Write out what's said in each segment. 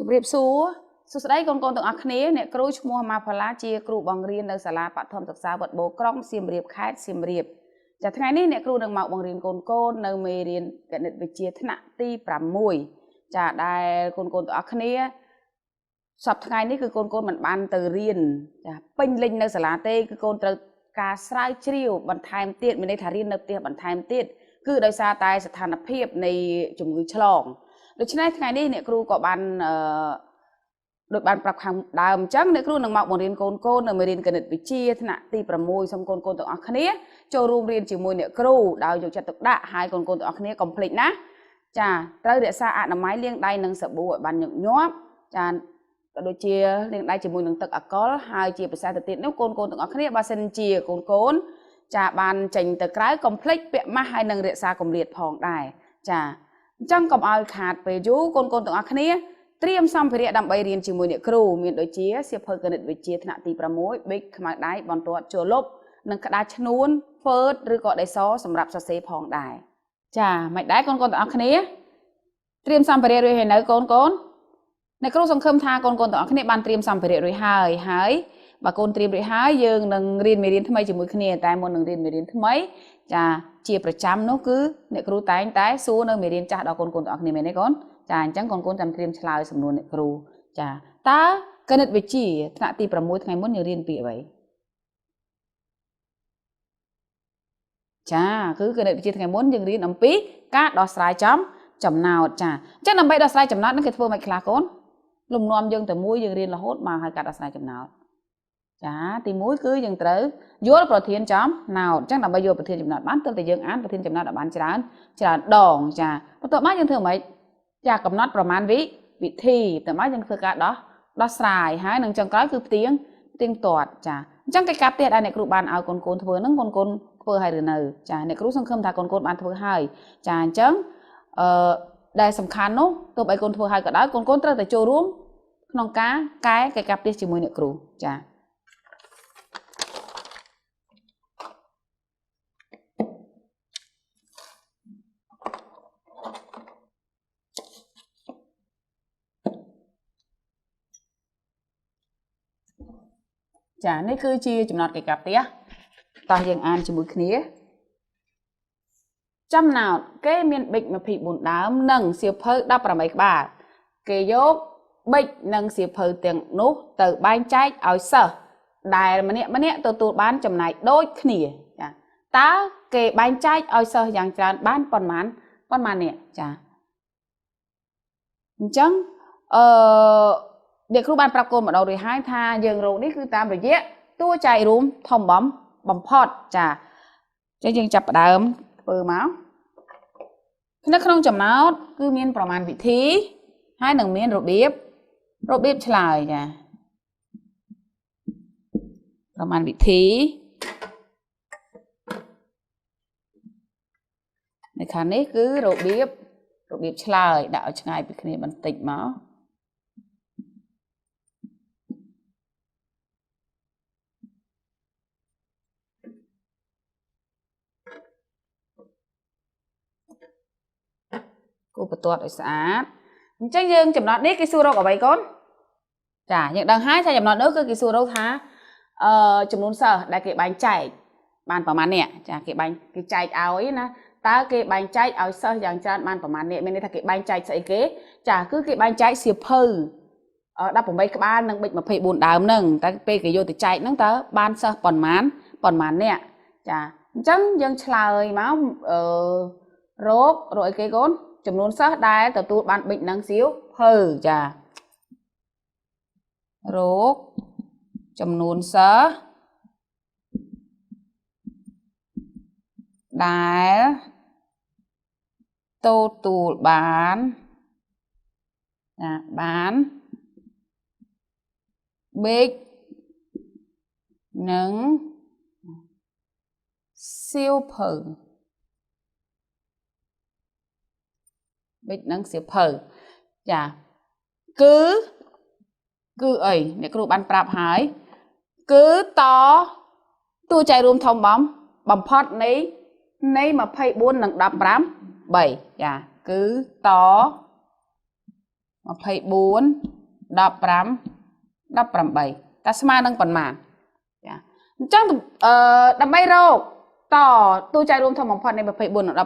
chụp riệp xúa số đấy con từng ác khné nè kêu mua mà phải lá chia kêu bằng riêng nơi sala bát thom thực sa vật bố krong xiêm riệp khai xiêm riệp chả thay ní nè kêu đừng mạo bằng riêng con nơi mê riêng cái nét về chia thna ti pram mùi chả đai con từng ác khné sập thay ní cứ con mình ban từ riêng chả pin linh nơi sala tê cứ con từ cà sài chiêu bận thay tiết mình đây thà riêng nơi tiết bận thay tiết cứ đời xa tai sẽ thành lập hiệp này chủng người chlong được chứ này thay ní nè kêu có ban đội bàn bạc hàng đàm trắng để kêu nâng mạo một riêng con ở riêng cần bị chia thế nào ti bầm môi xong con tự ác khné cho room riêng chỉ môi nè kêu đào dù cho tự đạ hai con tự ác khné complete ná chà tới để xa ạ là máy liêng đai nâng sợ bùa bàn những nhóp chà đôi chia liêng đai chỉ môi nâng tự ác có hai chia bị xa tự tiện nếu con tự ác khné ba sen chia con chà bàn chành tự cái complete bẹ má hai nâng để xa cùng liệt phòng đài chà chẳng còn ai khát về chú con tự ác khnéเตรียมสัมภาระดำใบเรียนจิมวยเนี่ยครูมีโดยเชี่ยเสียเพิ่งกันวิจิตรณตีประมวยบิ๊กขมาได้บอลตัวโจลบนังกระดาษชนวนเฟิร์ดหรือก็ได้ซอสำหรับสเซพองได้จ้าไม่ได้คนตัวอักนี้เตรียมสัมภาระด้วยเห็นไหมคนในครูสังคมทาคนตัวอักนี้บันเตรียมสัมภาระด้วยหายบางคนเตรียมด้วยหายยังนังเรียนไม่เรียนทำไมจิมวยเนี่ยแต่มนังเรียนไม่เรียนทำไมจ้าเชี่ยประจำนู้คือในครูแต่สู้นังไม่เรียนจ้าดอกคนตัวอักนี้ไม่ได้ก่อนจ้าจังคนจำเตรียมฉลาดสำนวนครูจ้าตากันนึกวิจิถนัดตีประมวยไงมันยังเรียนปีไว้จ้าคือกันนึกวิจิไงมันยังเรียนอัมปีกาดอสไลจำนาวจ้าจังนำไปดอสไลจำนาวนั่นคือเพื่อไม่คลาคนลุมนอมยังแต่มวยยังเรียนละโหดมาให้กาดอสไลจำนาวจ้าตีมวยคือยังเต๋อโยนประเทียนจำนาวจังนำไปโยนประเทียนจำนาวบ้านเติมแต่ยังอ่านประเทียนจำนาวบ้านจานดองจ้าประตูบ้านยังเถื่อนไหมจากกำนัดประมาณวิธีแต่ไม่ยังคือการดอสไลฮะหนึ่งจังก้อยคือเตียงตอดจ้ะจังกับเตียดในครูบานเอาคนเถื่อนนั่งคนเถื่อให้หรือเนอจ้ะในครูสังคมทาคนบานเถื่อให้จ้ะจังได้สำคัญนู้ตัวไปคนเถื่อให้ก็ได้คนเติมแต่โจร่วมน้องกากับเตียดจิมวยในครูจ้ะจ้านี่คือชีจุดนัดเกี่ยวกับเตี้ยตายังอ่านจมูกนี้จำนาวเกมีนบิกมาผิดบุญดาวหนึ่งเสียเพิ่มได้ประมาณบาทเกยกบิกหนึ่งเสียเพิ่มเตียงนุ๊กtừบ้านใจเอาเสอได้มาเนี่ยตัวบ้านจำนายโดยขี้จ้าตาเกบ้านใจเอาเสออย่างจานบ้านปอนมันเนี่ยจ้าจังเด็กครูบาลปรับโกนมาเราโดยให้ทายังรู้นี่คือตามไปเยอะตัวใจรู้ทอมบอมพอดจ้ะจะยังจับดามเปิดม้านักขนมจำน้าวคือมีนประมาณวิธีให้หนึ่งมีนรูปเบียบฉลาดจ้ะประมาณวิธีในครั้งนี้คือรูปเบียบฉลาดดาวช่างไงเป็นคนบันติดม้ากูประตูสะอาดจังยังจำนวนนี้กี่สูเรากับใบก้นจ้ะอย่างดังให้ใช่จำนวนนี้คือกี่สูเราท้าจำนวนเสอได้กี่ใบใจบานประมาณเนี่ยจ้ะกี่ใบกี่ใจเอาไอ้นะตากี่ใบใจเอาเสออย่างจานบานประมาณเนี่ยไม่ได้ถ้ากี่ใบใจใส่เก๋จ้ะคือกี่ใบใจเสียเพิ่มดับผมใบกบ้านนั่งใบมาเพย์บุญดาวนั่งแต่เปย์กี่โยติใจนั่งเต๋อบ้านเสอปอนมันเนี่ยจ้ะจังยังฉลาดมั้งโรคโรยกี่ก้นจำนวนซะได้แต่ตัวบ้านบิดนังซิวเพิ่มจ้ะโรคจำนวนซะได้ตัวบ้านบิดนังซิวเพิ่มบิดนังเสียเพิ่มจ้ะคือไอ้เนี่ยครูบันปราบหายคือต่อตัวใจรวมทองบอมพอดนี้มาเพย์บุญหนังดับร้ำใบจ้ะคือต่อ 24 15 18 taស្មើនឹងប៉ុន្មានចាអញ្ចឹងដើម្បីរកតទូចែករួមធំបំផុតនៃ24និង18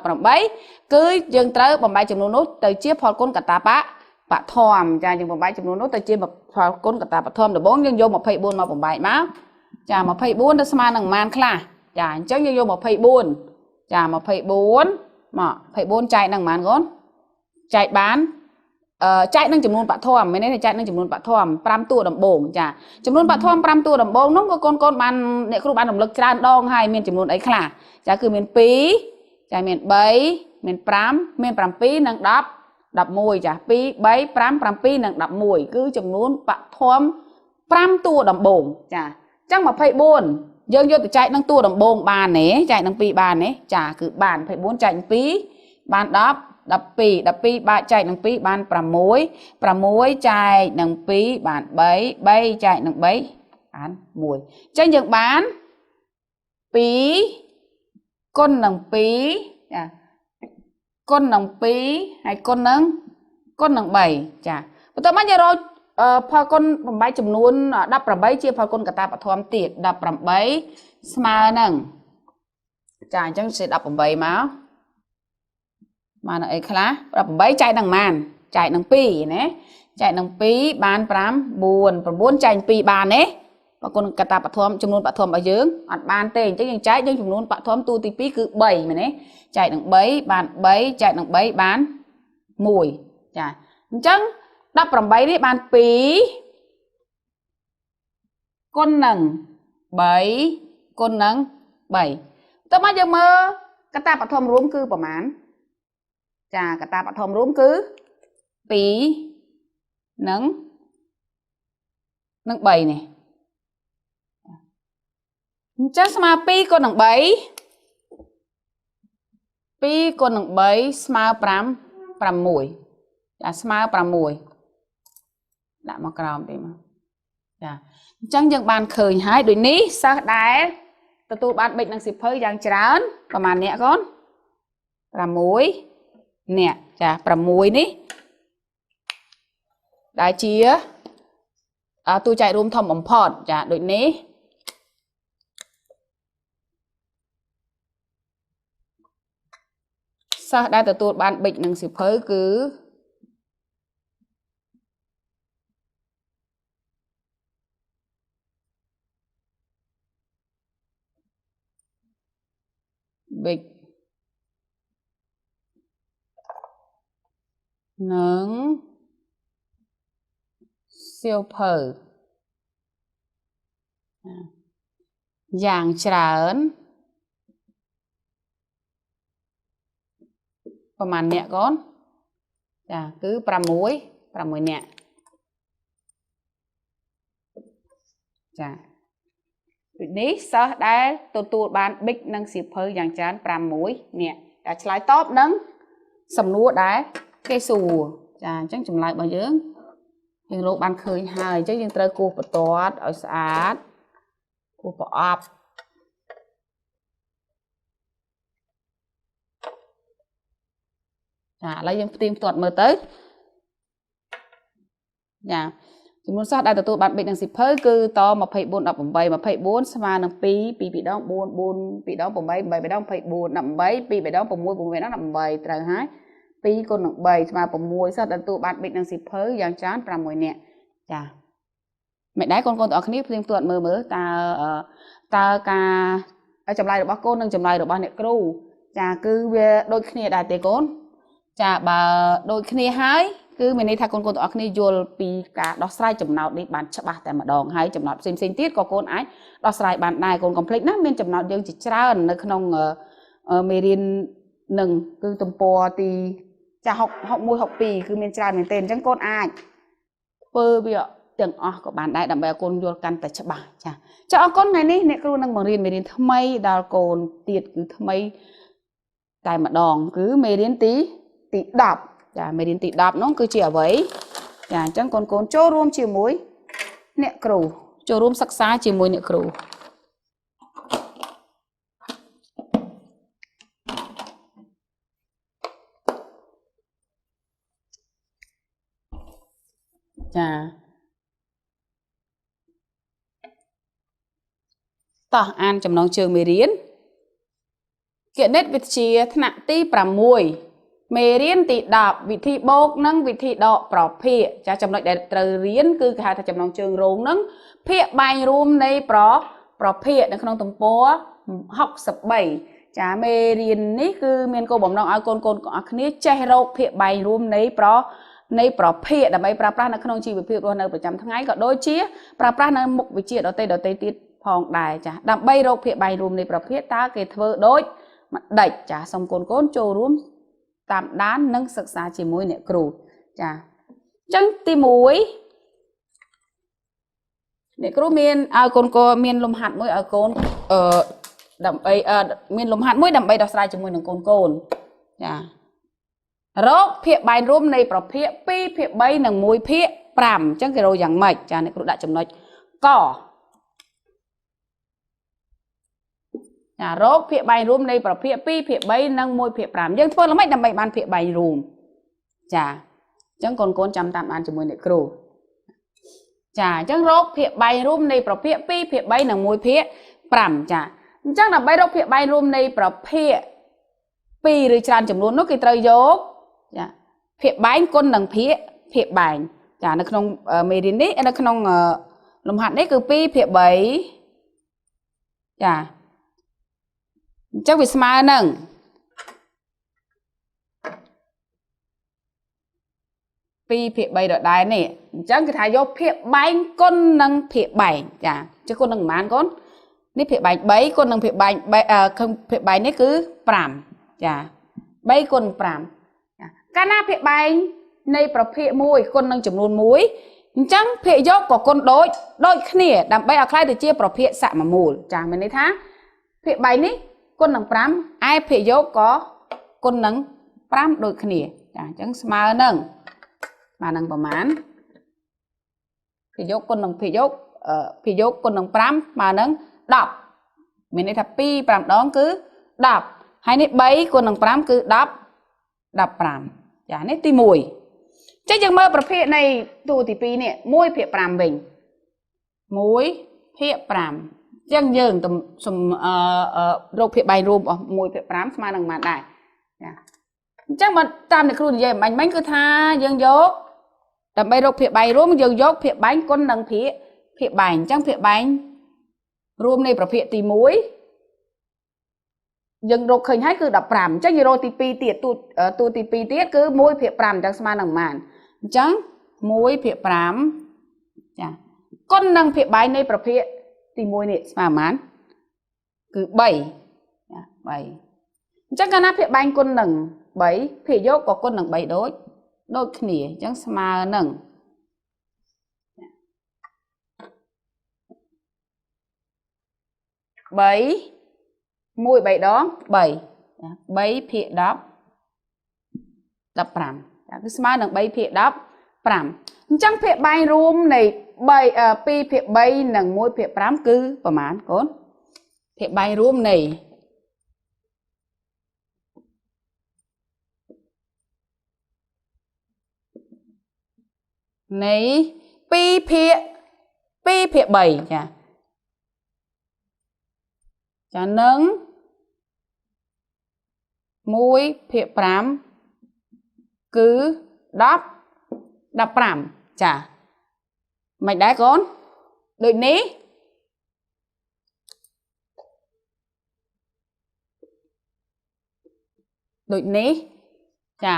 គឺយើងត្រូវបំបែកចំនួននោះទៅជាផលគុណកតាបធមចាយើងបំបែកចំនួននោះទៅជាផលគុណកតាបធមដំបូងយើងយក24មកបំបែកមកចា24ទៅស្មើនឹងប៉ុន្មានខ្លះចាអញ្ចឹងយើងយក24ចា24មក24ចែកនឹងប៉ុន្មានកូនចែកបានចែកនឹងចំនួនបឋមមែនទេចែកនឹងចំនួនបឋម5តួដំបូងចាចំនួនបឋម5តួដំបូងនោះក៏កូនបានអ្នកគ្រូបានរំលឹកច្រើនដងហើយមានចំនួនអីខ្លះចាគឺមាន2ចាមាន3មាន5មាន7និង10 11ចា2 3 5 7និង11គឺចំនួនបឋម5តួដំបូងចាអញ្ចឹង24យើងយកទៅចែកនឹងតួដំបូងបានទេចែកនឹង2បានទេចាគឺបាន24ចែកនឹង2បាន10 12បាក់ចែកនឹង2បាន6 6ចែកនឹង2បាន3 3ចែកនឹង3បាន1អញ្ចឹងយើងបាន2គុណនឹង2ចាគុណនឹង2ហើយគុណនឹង3ចាបន្ទាប់មកយើងរកផលគុណបំបែកចំនួន18ជាផលគុណកតាបឋមទៀត18ស្មើនឹងចាអញ្ចឹងសេ18មកបានអីខ្លះ18ចែកនឹងប៉ុន្មានចែកនឹង2ណាចែកនឹង2បាន5 9ចែក2បានទេបើគុណកតាបឋមចំនួនបឋមរបស់យើងអត់បានទេអញ្ចឹងយើងចែកយើងចំនួនបឋមតួទី2គឺ3មែនទេចែកនឹង3បាន3ចែកនឹង3បាន1ចាអញ្ចឹង18នេះបាន2គុណនឹង3គុណនឹង3តើមកយើងមើលកតាបឋមរួមគឺប្រមាណចាកតាបឋមរួមគឺ2និង3នេះអញ្ចឹងស្មើ2គុណនឹង3 2គុណនឹង3ស្មើ5 6ចាស្មើ6ដាក់មកក្រោមទេមកចាអញ្ចឹងយើងបានឃើញហើយដូចនេះសិស្សដែលទទួលបានបិចនឹងសៀវភៅយ៉ាងច្រើនប្រហែលអ្នកកូន6អ្នកចា6នេះដែលជាទូចែករួមធំបំផុតចាដូចនេះសិស្សដែលទទួលបានបិចនឹងសៀវភៅគឺបិចនឹងសៀវភៅយ៉ាងច្រើនប្រហែលអ្នកកូនចាគឺ6អ្នកចាដូចនេះសិស្សដែលទទួលបានបិចនឹងសៀវភៅយ៉ាងច្រើន6អ្នកតែឆ្លើយតបនឹងសំណួរដែលគេសួរចាអញ្ចឹងចម្លើយរបស់យើងលោកបានឃើញហើយអញ្ចឹងយើងត្រូវគោះបន្ទាត់ឲ្យស្អាតគោះប្រអប់ចាឥឡូវយើងផ្ទៀងផ្ទាត់មើលទៅចាចំនួនសិស្សដែលទទួលបានបិចនឹងសៀវភៅគឺត24 18 24ស្មើនឹង2 2 ដង 4 4 2ដង 8 8 ដង 24 18 2 3ដង 6 6 ដង 18ត្រូវហើយ2គុណនឹង3ស្មើ6សិស្សដែលទទួលបានបិចនឹងសៀវភៅយ៉ាងច្រើន6នាក់ចាមិនដែរកូនទាំងអស់គ្នាផ្ទៀងផ្ទាត់មើលតើការចម្លើយរបស់កូននិងចម្លើយរបស់អ្នកគ្រូចាគឺវាដូចគ្នាដែរទេកូនចាបើដូចគ្នាហើយគឺមានន័យថាកូនទាំងអស់គ្នាយល់ពីការដោះស្រាយចំណោទនេះបានច្បាស់តែម្ដងហើយចំណោទផ្សេងទៀតក៏កូនអាចដោះស្រាយបានដែរកូនកុំភ្លេចណាមានចំណោទយើងជាច្រើននៅក្នុងមេរៀននឹងគឺទំព័រទីចា61 62គឺមានច្រើនមែនទេអញ្ចឹងកូនអាចធ្វើវាទាំងអស់ក៏បានដែរដើម្បីឲ្យកូនយល់កាន់តែច្បាស់ចាអរគុណថ្ងៃនេះអ្នកគ្រូនឹងបង្រៀនមេរៀនថ្មីដល់កូនទៀតគឺថ្មីតែម្ដងគឺមេរៀនទី10ចាមេរៀនទី10នោះគឺជាអ្វីចាអញ្ចឹងកូនចូលរួមជាមួយអ្នកគ្រូចូលរួមសិក្សាជាមួយអ្នកគ្រូ ចាតោះអានចំណងជើងមេរៀនគណិតវិទ្យាថ្នាក់ទី6មេរៀនទី10វិធីបូកនិងវិធីដកប្រភាគចាចំណុចដែលត្រូវរៀនគឺគេហៅថាចំណងជើងរងនឹងភាគបែងរួមនៃប្រភាគនៅក្នុងទំព័រ63ចាមេរៀននេះគឺមានគោលបំណងឲ្យកូនទាំងអស់គ្នាចេះរកភាគបែងរួមនៃប្រភាគដើម្បីប្រើប្រាស់នៅក្នុងជីវភាពរស់នៅប្រចាំថ្ងៃក៏ដូចជាប្រើប្រាស់នៅមុខវិជ្ជាដទៃទៀតផងដែរចាដើម្បីរកភាគបែងរួមនៃប្រភាគតើគេធ្វើដូចម្ដេចចាសូមកូនចូលរួមតាមដាននិងសិក្សាជាមួយអ្នកគ្រូចាអញ្ចឹងទី1អ្នកគ្រូមានឲ្យកូនមានលំហាត់មួយឲ្យកូនដើម្បីមានលំហាត់មួយដើម្បីដោះស្រាយជាមួយនឹងកូនចារកភាគបែងរួមនៃប្រភាគ2ភាគ3និង1ភាគ5អញ្ចឹងគេរកយ៉ាងម៉េចចាអ្នកគ្រូដាក់ចំណុចកចារកភាគបែងរួមនៃប្រភាគ2ភាគ3និង1ភាគ5យើងធ្វើល្មិចដើម្បីបានភាគបែងរួមចាអញ្ចឹងកូនចាំតាមបានជាមួយអ្នកគ្រូចាអញ្ចឹងរកភាគបែងរួមនៃប្រភាគ2ភាគ3និង1ភាគ5ចាអញ្ចឹងដើម្បីរកភាគបែងរួមនៃប្រភាគ2ឬច្រើនចំនួននោះគេត្រូវយកចាភាគបែងគុណនឹងភាគបែងចានៅក្នុងមេរៀននេះនៅក្នុងលំហាត់នេះគឺ2ភាគ3ចាអញ្ចឹងវាស្មើនឹង2ភាគ3ដដែលនេះអញ្ចឹងគេថាយកភាគបែងគុណនឹងភាគបែងចាចុះគុណនឹងប៉ុន្មានកូននេះភាគបែង3គុណនឹងភាគបែងភាគបែងនេះគឺ5ចា3គុណ5ចាកាលណាភាគបែងនៃប្រភាគ1គុណនឹងចំនួន1អញ្ចឹងភាគយកក៏គុណដូចគ្នាដើម្បីឲ្យខ្ល้ายទៅជាប្រភាគសមមូលចាមានន័យថាភាគបែងនេះគុណនឹង5ឯភាគយកក៏គុណនឹង5ដូចគ្នាចាអញ្ចឹងស្មើនឹងប្រមាណភាគយកគុណនឹងភាគយកគុណនឹង5ស្មើនឹង10មានន័យថា2 5ដងគឺ10ហើយនេះ3គុណនឹង5គឺ15ចានេះទី1ចឹងយើងមើលប្រភេទនៃតួទី2នេះ1ភាគ5វិញ1ភាគ5ចឹងយើងរកភាគបែងរួមរបស់1ភាគ5ស្មើនឹងប៉ុន្មានដែរចាអញ្ចឹងបើតាមអ្នកគ្រូនិយាយមិញគឺថាយើងយកដើម្បីរកភាគបែងរួមយើងយកភាគបែងគុណនឹងភាគបែងអញ្ចឹងភាគបែងរួមនៃប្រភេទទី1យើងរកឃើញហើយគឺ15អញ្ចឹងយើងរកទី2ទៀតតួទី2ទៀតគឺ1ភាគ5អញ្ចឹងស្មើនឹងប៉ុន្មានអញ្ចឹង1ភាគ5ចាគុណនឹងភាគបែងនៃប្រភេទទី1នេះស្មើប៉ុន្មានគឺ3ចា3អញ្ចឹងកាលណាភាគបែងគុណនឹង3ភាគយកក៏គុណនឹង3ដូចគ្នាអញ្ចឹងស្មើនឹង1 3ដង3 3ភាគ10 15ចាគឺស្មើនឹង3ភាគ15អញ្ចឹងភាគបែងរួមនៃ2ភាគ3និង1ភាគ5គឺប្រមាណកូនភាគបែងរួមនៃ2ភាគ3ចានឹង1ភាគ5គឺ15ចាមិនដែរកូនដូចនេះចា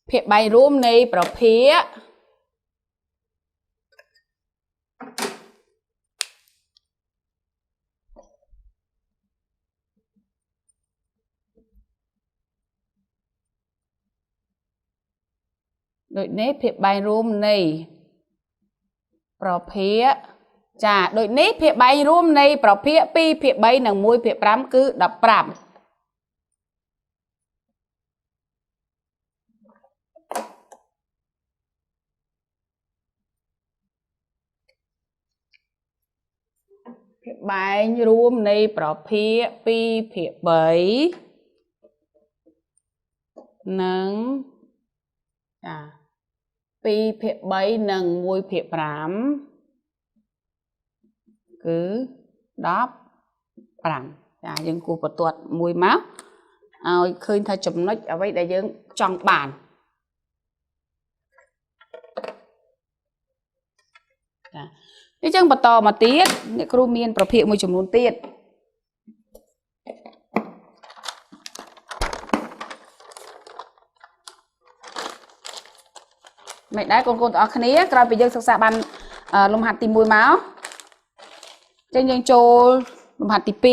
ភាគបែងរួមនៃប្រភាគដូចនេះភាគបែងរួមនៃប្រភាគចាដូចនេះភាគបែងរួមនៃប្រភាគ2ភាគ3និង1ភាគ5គឺ15ភាគបែងរួមនៃប្រភាគ2ភាគ3និងចា 2 ភាគ 3 និង 1 ភាគ 5 គឺ 15 ចាយើងគូបន្ទាត់មួយមកឲ្យឃើញថាចំណុចអ្វីដែលយើងចង់បានចាអញ្ចឹងបន្តមកទៀតអ្នកគ្រូមានប្រភេទមួយចំនួនទៀតមិនដែរកូនទាំងអស់គ្នាក្រោយពីយើងសិក្សាបានលំហាត់ទី1មកចឹងយើងចូលលំហាត់ទី2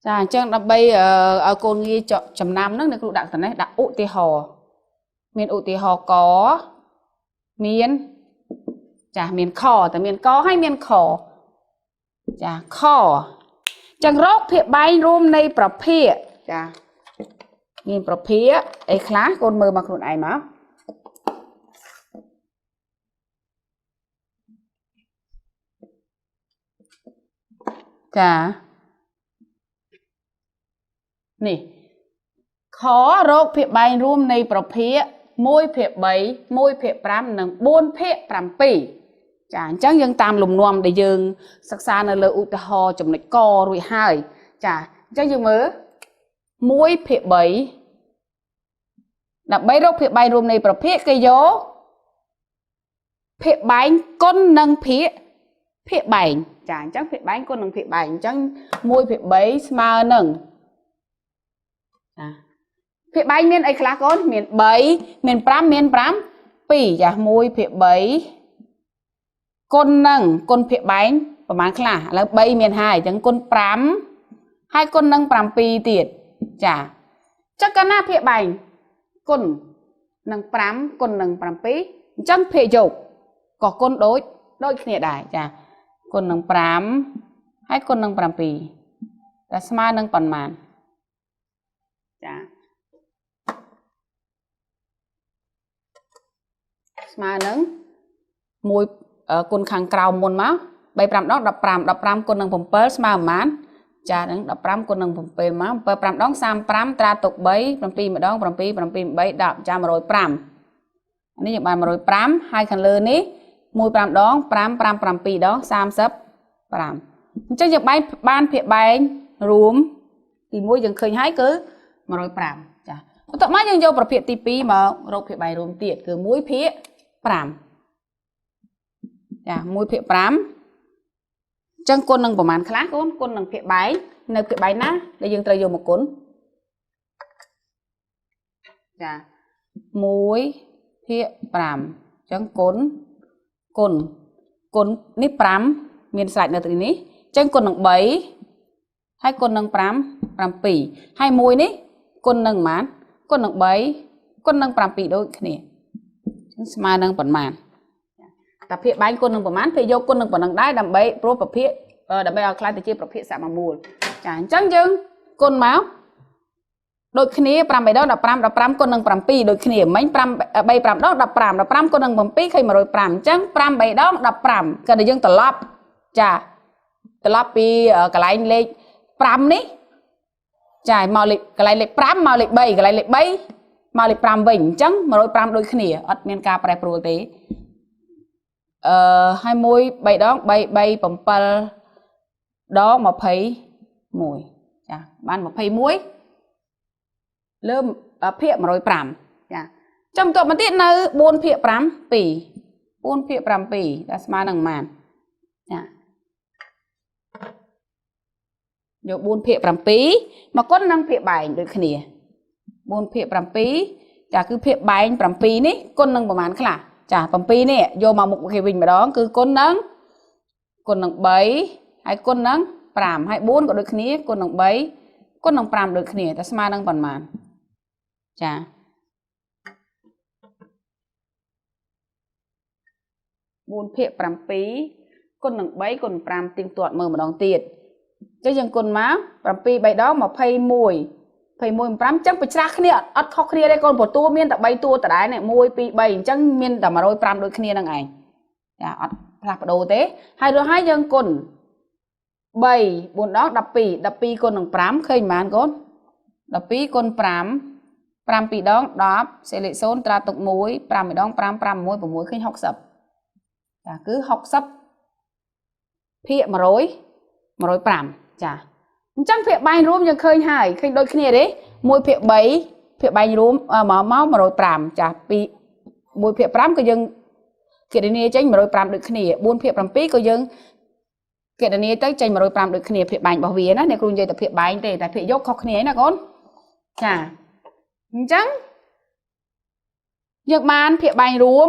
ចាអញ្ចឹងដើម្បីឲ្យកូនងាយចំណាំហ្នឹងអ្នកគ្រូដាក់ទៅនេះដាក់ឧទាហរណ៍មានឧទាហរណ៍កមានចាមានខតែមានកហើយមានខចាខអញ្ចឹងរកភាគបែងរួមនៃប្រភេទចាមានប្រភេទអីខ្លះកូនមើលមកខ្លួនឯងមកចានេះខរកភាគបែងរួមនៃប្រភេទ1 ភាគ 3 1 ភាគ 5 និង 4 ភាគ 7ចាអញ្ចឹងយើងតាមលំនាំដែលយើងសិក្សានៅលើឧទាហរណ៍ចំណុចករួចហើយចាអញ្ចឹងយើងមើល1 ភាគ 3ដើម្បីរកភាគបែងរួមនៃប្រភេទគេយកភាគបែងគុណនឹងភាគបែងចាអញ្ចឹងភាគបែងគុណនឹងភាគបែងអញ្ចឹង1 ភាគ 3 ស្មើនឹងចាភាគបែងមានអីខ្លះកូនមាន3មាន5មាន5 2ចា1 ភាគ 3គុណនឹងគុណភាគបែងប្រហែលខ្លះឥឡូវ3មានហើយអញ្ចឹងគុណ5ហើយគុណនឹង7ទៀតចាអញ្ចឹងកាលណាភាគបែងគុណនឹង5គុណនឹង7អញ្ចឹងភាគយកក៏គុណដូចគ្នាដែរចាគុណនឹង5ហើយគុណនឹង7តែស្មើនឹងប៉ុន្មានចាស្មើនឹង1គុណខាងក្រោមមុនមក3 5ដង15 15គុណនឹង7ស្មើប៉ុន្មានចានឹង15គុណនឹង7មក7 5ដង35ត្រាទុក3 7ម្ដង7 7 8 10ចា105នេះយើងបាន105ហើយខាងលើនេះ1 5ដង5 5 7ដង35អញ្ចឹងយើងបានភាគបែងរួមទី1យើងឃើញហើយគឺ105ចាបន្ទាប់មកយើងយកប្រភេទទី2មករកភាគបែងរួមទៀតគឺ1 ភាគ 5ចា1 ភាគ 5អញ្ចឹងគុណនឹងប្រមាណខ្លះកូនគុណនឹងភាគបែងនៅភាគបែងណាដែលយើងត្រូវយកមកគុណចា1 ភាគ 5អញ្ចឹងគុណនេះ5មានស្រេចនៅទីនេះអញ្ចឹងគុណនឹង3ហើយគុណនឹង5 7ហើយ1នេះគុណនឹងប៉ុន្មានគុណនឹង3គុណនឹង7ដូចគ្នាស្មើនឹងប៉ុន្មានតែភាគបែងគុណនឹងប៉ុន្មានភាគយកគុណនឹងប៉ុណ្ណឹងដែរដើម្បីព្រោះប្រភេទដើម្បីឲ្យខ្លាយទៅជាប្រភេទសមមូលចាអញ្ចឹងយើងគុណមកដូចគ្នា5 3ដង15 15គុណនឹង7ដូចគ្នាមិញ5 3 5ដង15 15គុណនឹង7ឃើញ105អញ្ចឹង5 3ដង15គឺតែយើងត្រឡប់ចាត្រឡប់ពីកន្លែងលេខ5នេះចាមកលេខកន្លែងលេខ5មកលេខ3កន្លែងលេខ3មកលេខ5វិញអញ្ចឹង105ដូចគ្នាអត់មានការប្រែប្រួលទេហើយ1 3ដង3 3 7ដង21ចាបាន21លើភាគ105ចាចាំបន្ទាប់មកទៀតនៅ4 ភាគ 5 2 4 ភាគ 7ដែលស្មើនឹងប៉ុន្មានចាយក4 ភាគ 7មកគុណនឹងភាគបែងដូចគ្នា4 ភាគ 7ចាគឺភាគបែង7នេះគុណនឹងប្រមាណខ្លះចា7នេះយកមកមុខគេវិញម្ដងគឺគុណនឹង3ហើយគុណនឹង5ហើយ4ក៏ដូចគ្នាគុណនឹង3គុណនឹង5ដូចគ្នាតែស្មើនឹងប៉ុន្មានចា4 ភាគ 7គុណនឹង3គុណ5ទៀងទាត់មើលម្ដងទៀតអញ្ចឹងយើងគុណមក7 3ដង21 21 ចឹងប្រច្រាស់គ្នាអត់ខុសគ្នាទេកូនព្រោះតួមានតែ3តួដដែលនេះ1 2 3អញ្ចឹងមានតែ105ដូចគ្នានឹងឯងចាអត់ផ្លាស់ប្ដូរទេហើយរួចហើយយើងគុណ3 4ដង12 12គុណនឹង5ឃើញប៉ុន្មានកូន12គុណ5 5 2ដង10សេលេខ0ត្រាទុក1 5 ម្ដង5 5 6 6ឃើញ60ចាគឺ60ភាគ100 105ចាអញ្ចឹងភាគបាញ់រួមយើងឃើញហើយឃើញដូចគ្នាទេ1ភាគ3ភាគបាញ់រួមមក105ចាពី1ភាគ5ក៏យើងគណនាចេញ105ដូចគ្នា4ភាគ7ក៏យើងគណនាទៅចេញ105ដូចគ្នាភាគបាញ់របស់វាណាអ្នកគ្រូនិយាយតែភាគបាញ់ទេតែភាគយកខុសគ្នាណាកូនចាអញ្ចឹងយើងបានភាគបាញ់រួម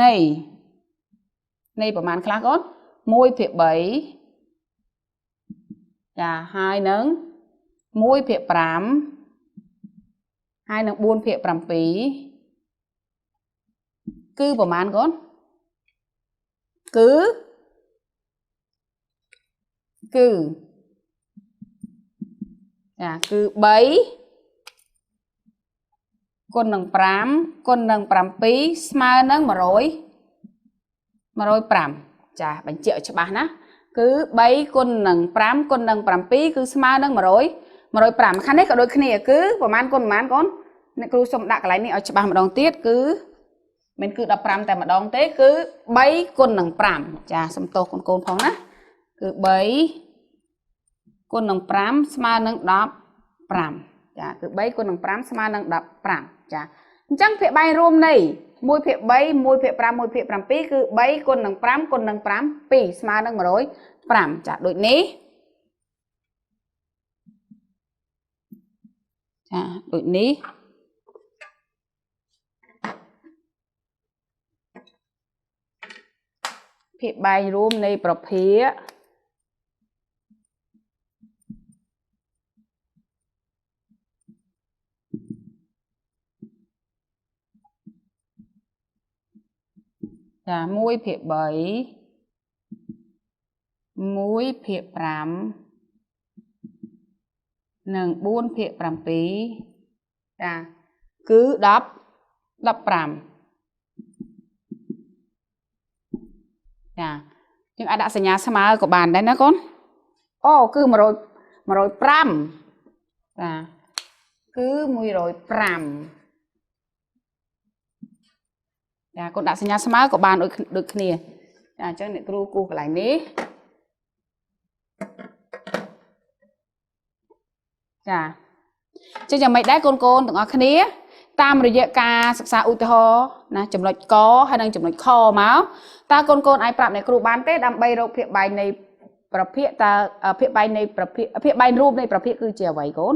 នៃប្រមាណខ្លះកូន1ភាគ3ចាហើយនឹង1ភាគ5ហើយនឹង4ភាគ7គឺប្រមាណកូនគឺចាគឺ3គុណនឹង5គុណនឹង7ស្មើនឹង105ចាបញ្ជាក់ឲ្យច្បាស់ណាគឺ3គុណនឹង5គុណនឹង7គឺស្មើនឹង105ខាងនេះក៏ដូចគ្នាគឺប្រមាណគុណប្រមាណកូនអ្នកគ្រូសុំដាក់កន្លែងនេះឲ្យច្បាស់ម្ដងទៀតគឺមិនគឺ15តែម្ដងទេគឺ3គុណនឹង5ចាសំទោសកូនផងណាគឺ3គុណនឹង5ស្មើនឹង15ចាគឺ3គុណនឹង5ស្មើនឹង15ចាអញ្ចឹងភាគបាញ់រួមនៃ1ភាគ3 1ភាគ5 1ភាគ7គឺ3គុណនឹង5គុណនឹង5 2ស្មើនឹង105ចាដូចនេះចាដូចនេះភាគបាញ់រួមនៃប្រភេទចា1ភាគ3 1ភាគ5និង4ភាគ7ចាគឺ15ចាយើងអាចដាក់សញ្ញាស្មើក៏បានដែរណាកូនអូគឺ105ចាគឺ105ចាកូនដាក់សញ្ញាស្មើក៏បានដូចគ្នាចាអញ្ចឹងអ្នកគ្រូគូសកន្លែងនេះចាអញ្ចឹងយ៉ាងម៉េចដែរកូនទាំងអស់គ្នាតាមរយៈការសិក្សាឧទាហរណ៍ណាចំណុចកហើយនិងចំណុចខមកតើកូនអាចប្រាប់អ្នកគ្រូបានទេដើម្បីរកភាគបាញ់នៃប្រភេទតើភាគបាញ់នៃប្រភេទភាគបាញ់រូបនៃប្រភេទគឺជាអ្វីកូន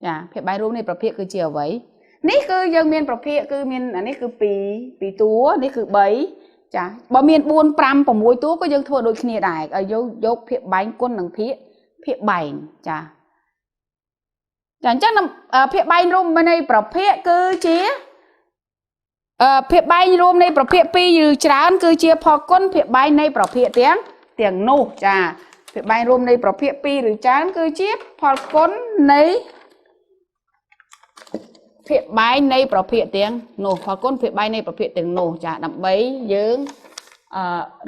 ចាភាគបាញ់រូបនៃប្រភេទគឺជាអ្វីនេះគឺយើងមានប្រភេទគឺមានអានេះគឺ2តួនេះគឺ3ចាបើមាន4 5 6តួក៏យើងធ្វើដូចគ្នាដែរឲ្យយកភាគបាញ់គុណនឹងភាគបាញ់ចាអញ្ចឹងភាគបាញ់រួមនៃប្រភេទគឺជាភាគបាញ់រួមនៃប្រភេទ2ឬច្រើនគឺជាផលគុណភាគបាញ់នៃប្រភេទទាំងនោះចាភាគបាញ់រួមនៃប្រភេទ2ឬច្រើនគឺជាផលគុណនៃភាគបាញ់នៃប្រភេទទាំងនោះផលគុណភាគបាញ់នៃប្រភេទទាំងនោះចាដើម្បីយើង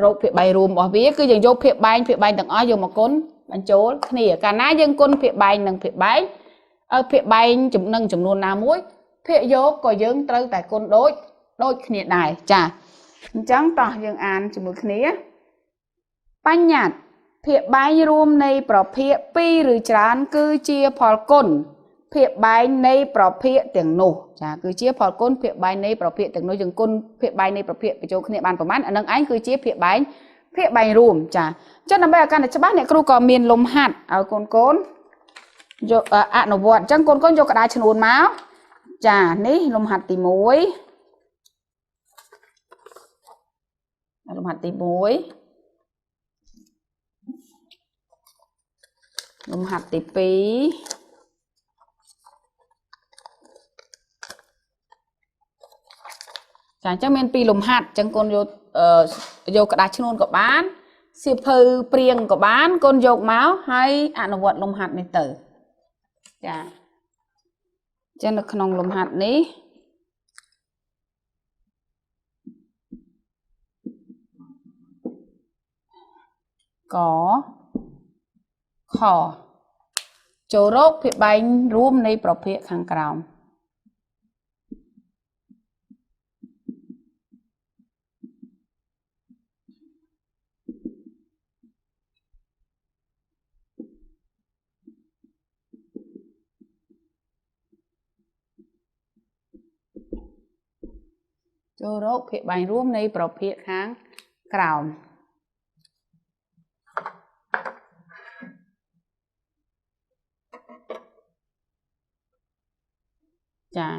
រកភាគបាញ់រួមរបស់វាគឺយើងយកភាគបាញ់ទាំងអស់យកមកគុណបញ្ចូលគ្នាកាលណាយើងគុណភាគបាញ់និងភាគបាញ់ភាគបាញ់នឹងចំនួនណាមួយភាគយកក៏យើងត្រូវតែគុណដូចគ្នាដែរចាអញ្ចឹងតោះយើងអានជាមួយគ្នាបញ្ញត្តិភាគបាញ់រួមនៃប្រភេទ2ឬច្រើនគឺជាផលគុណភាគបាញ់នៃប្រភេទទាំងនោះចាគឺជាផលគុណភាគបាញ់នៃប្រភេទទាំងនោះយើងគុណភាគបាញ់នៃប្រភេទបញ្ចូលគ្នាបានប្រមាណអានឹងឯងគឺជាភាគបាញ់រួមចាអញ្ចឹងដើម្បីឲ្យកាន់តែច្បាស់អ្នកគ្រូក៏មានលំហាត់ឲ្យកូនយកអនុវត្តអញ្ចឹងកូនយកក្តារឈ្នួនមកចានេះលំហាត់ទី1លំហាត់ទី1លំហាត់ទី2ចាអញ្ចឹងមាន2លំហាត់អញ្ចឹងកូនយកក្តារឈ្នួនក៏បាន สิเพอเปรียงกับบ้านกนโยกเมาส์ให้อนุวัตลมหัดในเตอจ้ะจะนึกขนมลมหัดนี้ก็ขอโจโรคเพียบใบร่วมในประเภทข้างกลางโจโรคเพียบใบร่วมในประเภทข้างกลางจ้ะ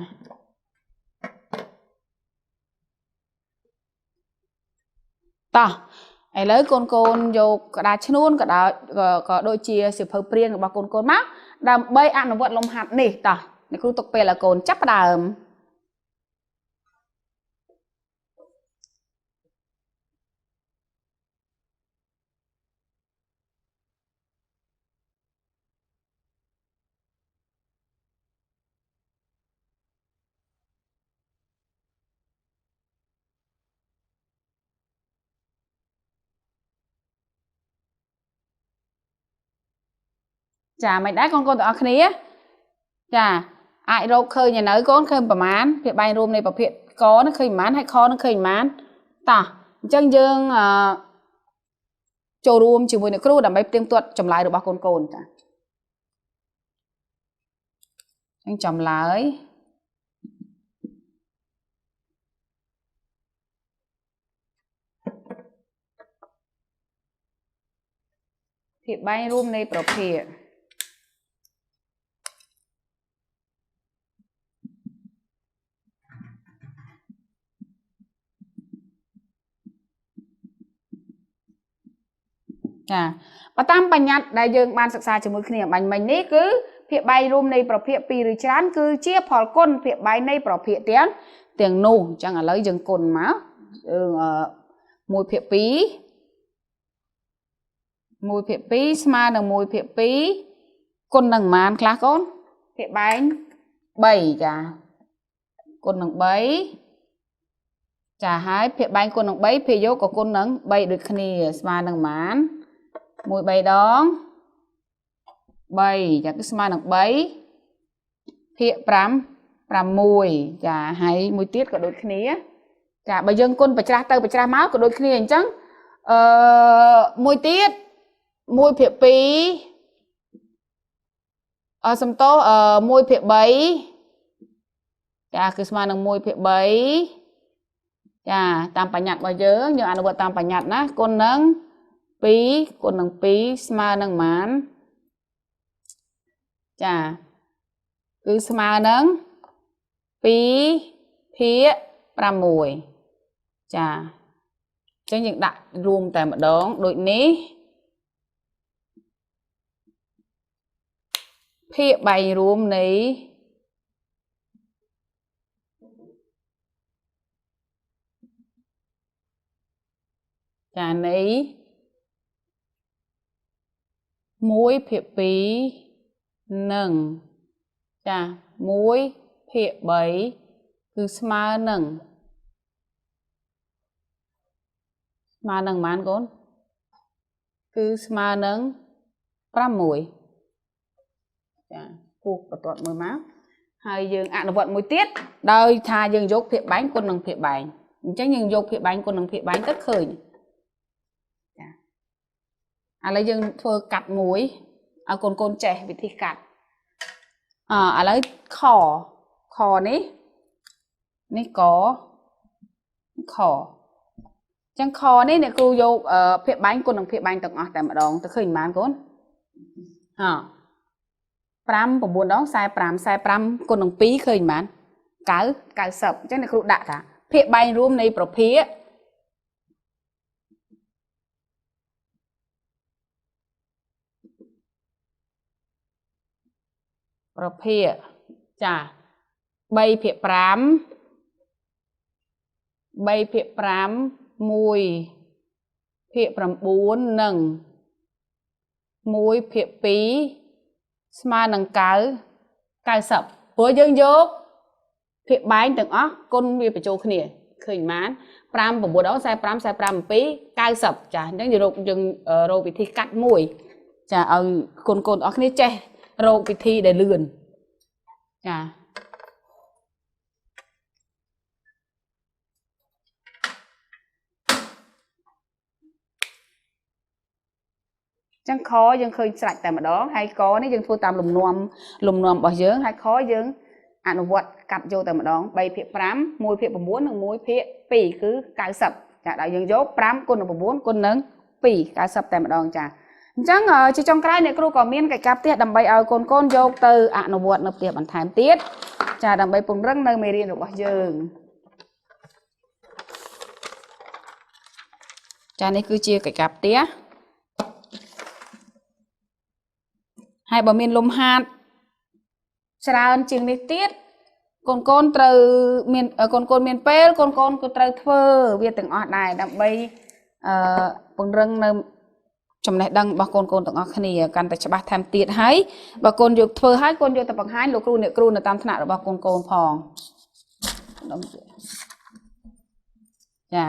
ต่อไอ้เลยโกนโยกกระดาษชนวนกระดาษก็โดยเชียสิเพอเปรียงกับโกนมั้งดำใบอนุวัตลมหัดนี่ต่อในครูตกเปรละโกนจับดามจ้ะไม่ได้โกนตัวอักนี้จ้ะไอ้โรคเคยอย่างไหนก้อนเคยประมาณเพียบใบรวมในประเภทก้อนเคยมันให้คอเคยมันต่อจังยังโจรวมจิ๋วมือในครูดำไปเตรียมตัวจำลายหรือบ้าโกนจ้ะจังจำลายเพียบใบรวมในประเภทจ้ะประตามปัญญาได้ยังบานศึกษาจิ๋วมือเนี่ยมันนี่คือเพียบใบรวมในประเภทปีหรือชั้นคือเชี่ยพอก้นเพียบใบในประเภทเตียงนูจังอะไรยังกลมามวยเพียบปีมวยเพียบปีสมาหนึ่งมวยเพียบปีคนหนึ่งมันคลาก้นเพียบใบใบจ้ะคนหนึ่งใบจ้ะหายเพียบใบคนหนึ่งใบเพียโยกับคนหนึ่งใบดึกขณีสมาหนึ่งมันมวยใบดองใบจ้ะก็สมาหนึ่งใบเพียปรำมวยจ้ะหายมวยติดกับดึกขณีจ้ะใบยังคนไปจ้าเตอไปจ้าม้ากับดึกขณีอย่างจังมวยติดมวยเพียบปีสมโตมวยเพียบใบจ้ะคือสมาหนึ่งมวยเพียบใบจ้ะตามปัญญามาเยอะอย่างอันว่าตามปัญญานะคนหนึ่งปีคนหนึ่งปีสมาหนึ่งมันจ้ะคือสมาหนึ่งปีเพียปรามวยจ้ะจังอย่างดักรวมแต่มาดองโดยนี้เพียใบรวมนี้จ้ะนี้มวยเพียปีหนึ่งจ้ะมวยเพียใบคือสมาหนึ่งมาหนึ่งมันก้นคือสมาหนึ่งปรามวยจ้ะผูกประตอดมือม้าให้ยังอนุวัตมวยติดโดยทายังยกเพียบใบคนหนึ่งเพียบใบจังยังยกเพียบใบคนหนึ่งเพียบใบก็เคยอะไรยังเธอกัดมวยเอาโกนแจวิธีกัดอะไรคอนี้นี่ก็คอจังคอนี่เนี่ยกูโยกเพียบใบคนหนึ่งเพียบใบต่างออกแต่มาดองแต่เคยมันก้นปรำผมบุญน้องใส่ปรำคนหนึ่งปีเคยมันกะสับจังในครูด่าค่ะเพียบใบรวมในประเภทจ้ะใบเพียปรำใบเพียปรำมวย ភាគ 9 និង 1 ភាគ 2 ស្មើនឹង 90 ព្រោះយើងយកភាគបែងទាំងអស់គុណវាបញ្ចូលគ្នាឃើញបាន 5 9 45 45 7 90 ចាអញ្ចឹងយើងរកវិធីកាត់មួយចាឲ្យកូនទាំងអស់គ្នាចេះរកវិធីដែលលឿនចាចឹងខយើងឃើញស្រេចតែម្ដងហើយកនេះយើងធ្វើតាមលំនាំរបស់យើងហើយខយើងអនុវត្តកាត់យកតែម្ដង3ភាគ 5 1ភាគ 9 និង 1ភាគ 2 គឺ 90 ចាដល់យើងយក 5 គុណនឹង 9 គុណនឹង 2 90 តែម្ដងចាអញ្ចឹងជាចុងក្រោយអ្នកគ្រូក៏មានកិច្ចការផ្ទះដើម្បីឲ្យកូនយកទៅអនុវត្តនៅផ្ទះបន្ថែមទៀតចាដើម្បីពង្រឹងនៅមេរៀនរបស់យើងចានេះគឺជាកិច្ចការផ្ទះហើយបើមានលំហាត់ច្រើនជាងនេះទៀតកូនត្រូវមានកូនមានពេលកូនក៏ត្រូវធ្វើវាទាំងអស់ដែរដើម្បីពង្រឹងនៅចំណេះដឹងរបស់កូនទាំងអស់គ្នាកាន់តែច្បាស់ថែមទៀតហើយបើកូនយកធ្វើហើយកូនយកទៅបង្ហាញលោកគ្រូអ្នកគ្រូនៅតាមថ្នាក់របស់កូនផងចា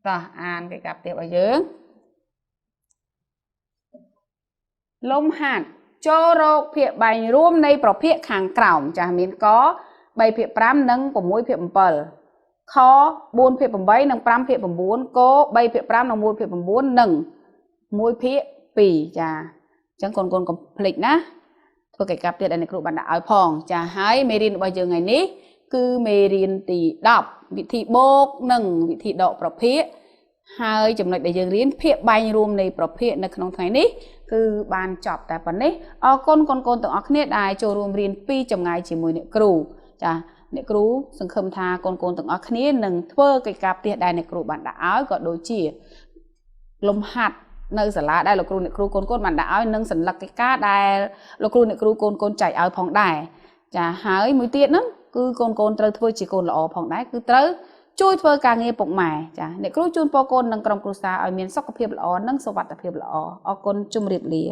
តោះអានកិច្ចការផ្ទះរបស់យើងលំហាត់ចូលរកភាគបែងរួមនៃប្រភេទខាងក្រោមចាស់មានក3ភាគ 5 និង 6ភាគ 7 ខ4ភាគ 8 និង 5ភាគ 9 ក3ភាគ 5 និង 1ភាគ 9 និង1ភាគ 2 ចាអញ្ចឹងកូនកុំភ្លេចណាធ្វើកិច្ចការផ្ទះដែលអ្នកគ្រូបានដាក់ឲ្យផងចាហើយមេរៀនរបស់យើងថ្ងៃនេះគឺមេរៀនទី10វិធីបូកនិងវិធីដកប្រភេទហើយចំណុចដែលយើងរៀនភាគបែងរួមនៃប្រភេទនៅក្នុងថ្ងៃនេះគឺបានចប់តែប៉ុណ្ណេះអរគុណកូនទាំងអស់គ្នាដែលចូលរួមរៀនពីចម្ងាយជាមួយអ្នកគ្រូចាអ្នកគ្រូសង្ឃឹមថាកូនទាំងអស់គ្នានឹងធ្វើកិច្ចការផ្ទះដែលអ្នកគ្រូបានដាក់ឲ្យក៏ដូចជាលំហាត់នៅសាលាដែលលោកគ្រូអ្នកគ្រូកូនបានដាក់ឲ្យនិងសញ្ញាកិច្ចការដែលលោកគ្រូអ្នកគ្រូកូនចែកឲ្យផងដែរចាហើយមួយទៀតហ្នឹងគឺកូនត្រូវធ្វើជាកូនល្អផងដែរគឺត្រូវជួយធ្វើការងារពុកម៉ែចាអ្នកគ្រូជូនពរកូននិងក្រុមគ្រួសារឲ្យមានសុខភាពល្អនិងសុវត្ថិភាពល្អអរគុណជម្រាបលា